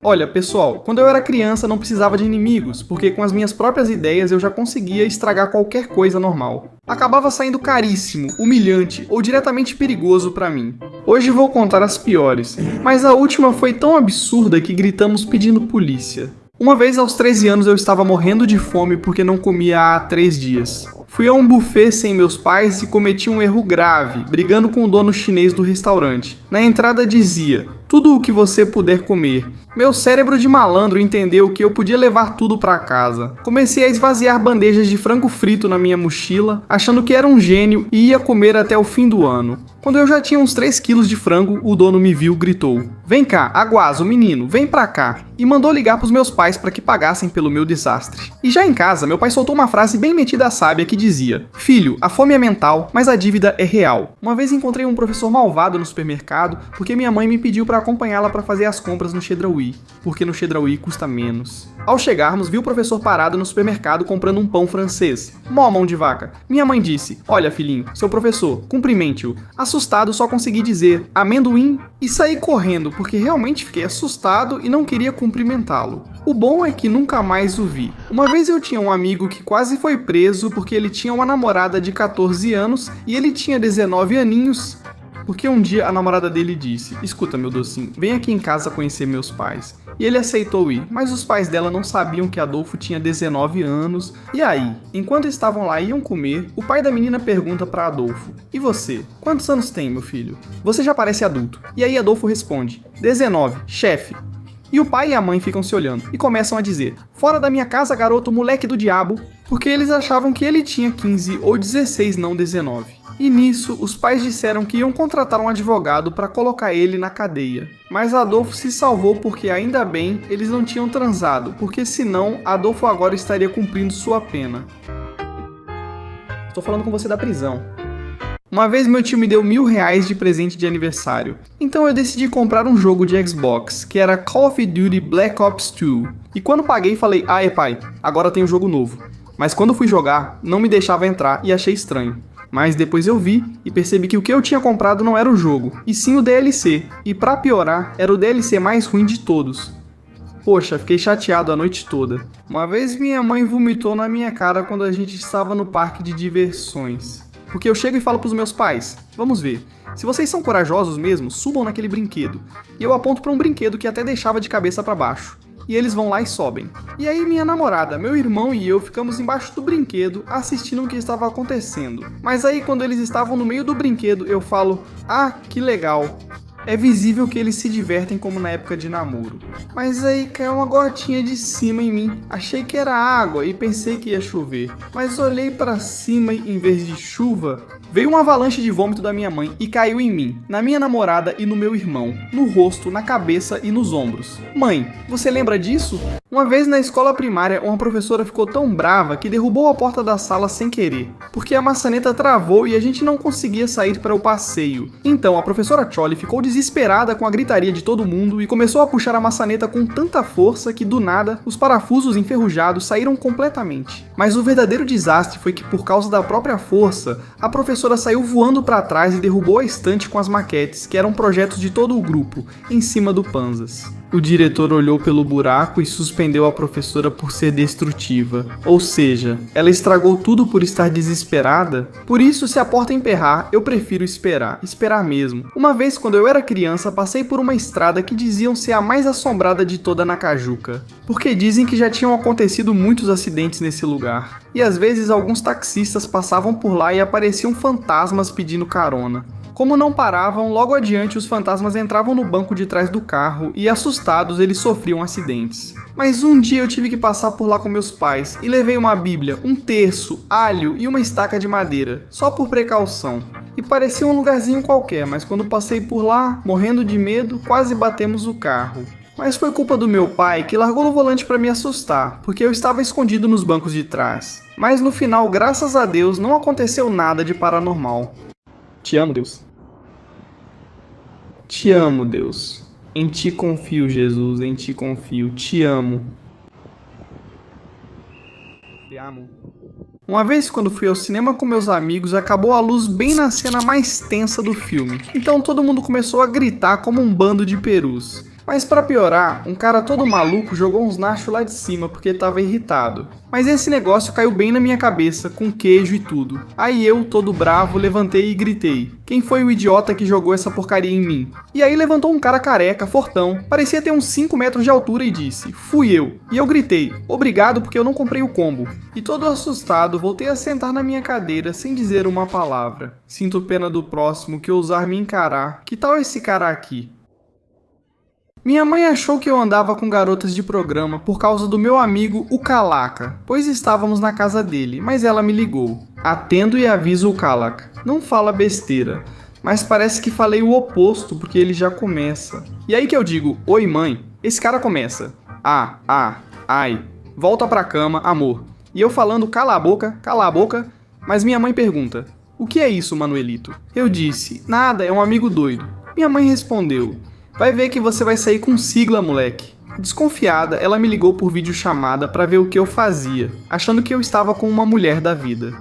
Olha, pessoal, quando eu era criança não precisava de inimigos, porque com as minhas próprias ideias eu já conseguia estragar qualquer coisa normal. Acabava saindo caríssimo, humilhante ou diretamente perigoso pra mim. Hoje vou contar as piores, mas a última foi tão absurda que gritamos pedindo polícia. Uma vez aos 13 anos eu estava morrendo de fome porque não comia há 3 dias. Fui a um buffet sem meus pais e cometi um erro grave, brigando com o dono chinês do restaurante. Na entrada dizia: tudo o que você puder comer. Meu cérebro de malandro entendeu que eu podia levar tudo para casa. Comecei a esvaziar bandejas de frango frito na minha mochila, achando que era um gênio e ia comer até o fim do ano. Quando eu já tinha uns 3 quilos de frango, o dono me viu e gritou: vem cá, Aguazo, menino, vem pra cá. E mandou ligar pros meus pais para que pagassem pelo meu desastre. E já em casa, meu pai soltou uma frase bem metida a sábia que dizia: filho, a fome é mental, mas a dívida é real. Uma vez encontrei um professor malvado no supermercado porque minha mãe me pediu para acompanhá-la para fazer as compras no Chedraui, porque no Chedraui custa menos. Ao chegarmos, vi o professor parado no supermercado comprando um pão francês. Mó mão de vaca. Minha mãe disse: olha, filhinho, seu professor, cumprimente-o. Assustado, só consegui dizer amendoim e saí correndo, porque realmente fiquei assustado e não queria cumprimentá-lo. O bom é que nunca mais o vi. Uma vez eu tinha um amigo que quase foi preso porque ele tinha uma namorada de 14 anos e ele tinha 19 aninhos. Porque um dia a namorada dele disse: escuta, meu docinho, vem aqui em casa conhecer meus pais. E ele aceitou ir, mas os pais dela não sabiam que Adolfo tinha 19 anos. E aí, enquanto estavam lá e iam comer, o pai da menina pergunta para Adolfo: e você? Quantos anos tem, meu filho? Você já parece adulto. E aí Adolfo responde: 19, chefe. E o pai e a mãe ficam se olhando e começam a dizer: fora da minha casa, garoto, moleque do diabo, porque eles achavam que ele tinha 15 ou 16, não 19. E nisso, os pais disseram que iam contratar um advogado para colocar ele na cadeia. Mas Adolfo se salvou porque, ainda bem, eles não tinham transado, porque senão Adolfo agora estaria cumprindo sua pena. Estou falando com você da prisão. Uma vez meu tio me deu R$1.000 de presente de aniversário. Então eu decidi comprar um jogo de Xbox, que era Call of Duty Black Ops 2. E quando paguei falei: ah, pai, agora tem um jogo novo. Mas quando fui jogar, não me deixava entrar e achei estranho. Mas depois eu vi e percebi que o que eu tinha comprado não era o jogo, e sim o DLC. E pra piorar, era o DLC mais ruim de todos. Poxa, fiquei chateado a noite toda. Uma vez minha mãe vomitou na minha cara quando a gente estava no parque de diversões. Porque eu chego e falo pros meus pais: vamos ver, se vocês são corajosos mesmo, subam naquele brinquedo. E eu aponto pra um brinquedo que até deixava de cabeça pra baixo. E eles vão lá e sobem. E aí minha namorada, meu irmão e eu ficamos embaixo do brinquedo assistindo o que estava acontecendo. Mas aí quando eles estavam no meio do brinquedo eu falo: ah, que legal. É visível que eles se divertem como na época de namoro. Mas aí caiu uma gotinha de cima em mim. Achei que era água e pensei que ia chover. Mas olhei pra cima e em vez de chuva, veio uma avalanche de vômito da minha mãe e caiu em mim, na minha namorada e no meu irmão, no rosto, na cabeça e nos ombros. Mãe, você lembra disso? Uma vez na escola primária, uma professora ficou tão brava que derrubou a porta da sala sem querer, porque a maçaneta travou e a gente não conseguia sair para o passeio. Então a professora Chole ficou desesperada com a gritaria de todo mundo e começou a puxar a maçaneta com tanta força que do nada os parafusos enferrujados saíram completamente. Mas o verdadeiro desastre foi que, por causa da própria força, a professora saiu voando para trás e derrubou a estante com as maquetes, que eram projetos de todo o grupo, em cima do Panzas. O diretor olhou pelo buraco e suspendeu a professora por ser destrutiva. Ou seja, ela estragou tudo por estar desesperada? Por isso, se a porta emperrar, eu prefiro esperar mesmo. Uma vez, quando eu era criança, passei por uma estrada que diziam ser a mais assombrada de toda Nacajuca. Porque dizem que já tinham acontecido muitos acidentes nesse lugar. E às vezes alguns taxistas passavam por lá e apareciam fantasmas pedindo carona. Como não paravam, logo adiante os fantasmas entravam no banco de trás do carro e, assustados, eles sofriam acidentes. Mas um dia eu tive que passar por lá com meus pais e levei uma bíblia, um terço, alho e uma estaca de madeira, só por precaução. E parecia um lugarzinho qualquer, mas quando passei por lá, morrendo de medo, quase batemos o carro. Mas foi culpa do meu pai, que largou no volante para me assustar, porque eu estava escondido nos bancos de trás. Mas no final, graças a Deus, não aconteceu nada de paranormal. Te amo, Deus. Te amo, Deus. Em ti confio, Jesus, em ti confio. Te amo. Te amo. Uma vez, quando fui ao cinema com meus amigos, acabou a luz bem na cena mais tensa do filme. Então todo mundo começou a gritar como um bando de perus. Mas pra piorar, um cara todo maluco jogou uns nachos lá de cima porque tava irritado. Mas esse negócio caiu bem na minha cabeça, com queijo e tudo. Aí eu, todo bravo, levantei e gritei: quem foi o idiota que jogou essa porcaria em mim? E aí levantou um cara careca, fortão, parecia ter uns 5 metros de altura e disse: fui eu. E eu gritei: obrigado porque eu não comprei o combo. E todo assustado, voltei a sentar na minha cadeira sem dizer uma palavra. Sinto pena do próximo que ousar me encarar. Que tal esse cara aqui? Minha mãe achou que eu andava com garotas de programa por causa do meu amigo o Calaca, pois estávamos na casa dele, mas ela me ligou. Atendo e aviso o Calaca: não fala besteira, mas parece que falei o oposto porque ele já começa. E aí que eu digo: oi mãe, esse cara começa: ai, volta pra cama, amor. E eu falando cala a boca, mas minha mãe pergunta: o que é isso, Manuelito? Eu disse: nada, é um amigo doido. Minha mãe respondeu: vai ver que você vai sair com sigla, moleque. Desconfiada, ela me ligou por videochamada pra ver o que eu fazia, achando que eu estava com uma mulher da vida.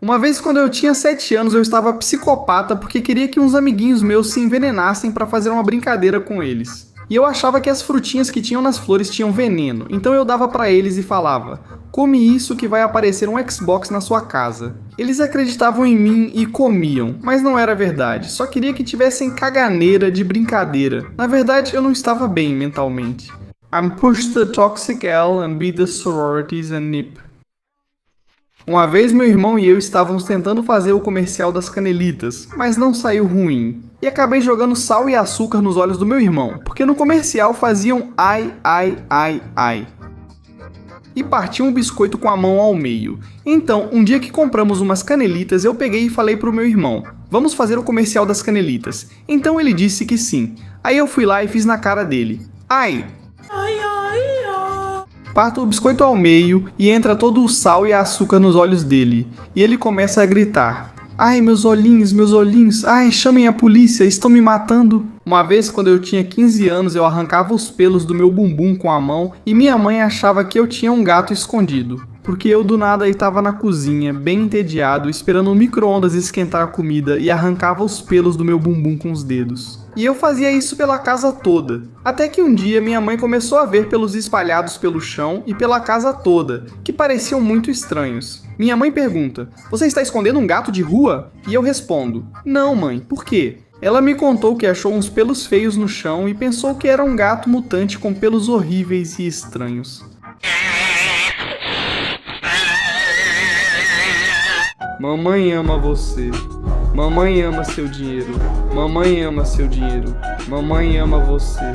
Uma vez quando eu tinha 7 anos eu estava psicopata porque queria que uns amiguinhos meus se envenenassem pra fazer uma brincadeira com eles. E eu achava que as frutinhas que tinham nas flores tinham veneno, então eu dava pra eles e falava: come isso que vai aparecer um Xbox na sua casa. Eles acreditavam em mim e comiam, mas não era verdade, só queria que tivessem caganeira de brincadeira. Na verdade, eu não estava bem mentalmente. I'm push the toxic L and be the sororities and nip. Uma vez meu irmão e eu estávamos tentando fazer o comercial das canelitas, mas não saiu ruim. E acabei jogando sal e açúcar nos olhos do meu irmão, porque no comercial faziam ai. E partiam um biscoito com a mão ao meio. Então, um dia que compramos umas canelitas, eu peguei e falei pro meu irmão: vamos fazer o comercial das canelitas. Então ele disse que sim. Aí eu fui lá e fiz na cara dele: ai. Parto o biscoito ao meio e entra todo o sal e açúcar nos olhos dele. E ele começa a gritar: ai, meus olhinhos, ai, chamem a polícia, estão me matando. Uma vez, quando eu tinha 15 anos, eu arrancava os pelos do meu bumbum com a mão e minha mãe achava que eu tinha um gato escondido. Porque eu do nada estava na cozinha, bem entediado, esperando o micro-ondas esquentar a comida e arrancava os pelos do meu bumbum com os dedos. E eu fazia isso pela casa toda. Até que um dia minha mãe começou a ver pelos espalhados pelo chão e pela casa toda, que pareciam muito estranhos. Minha mãe pergunta: você está escondendo um gato de rua? E eu respondo: não, mãe, por quê? Ela me contou que achou uns pelos feios no chão e pensou que era um gato mutante com pelos horríveis e estranhos. Mamãe ama você. Mamãe ama seu dinheiro. Mamãe ama seu dinheiro. Mamãe ama você.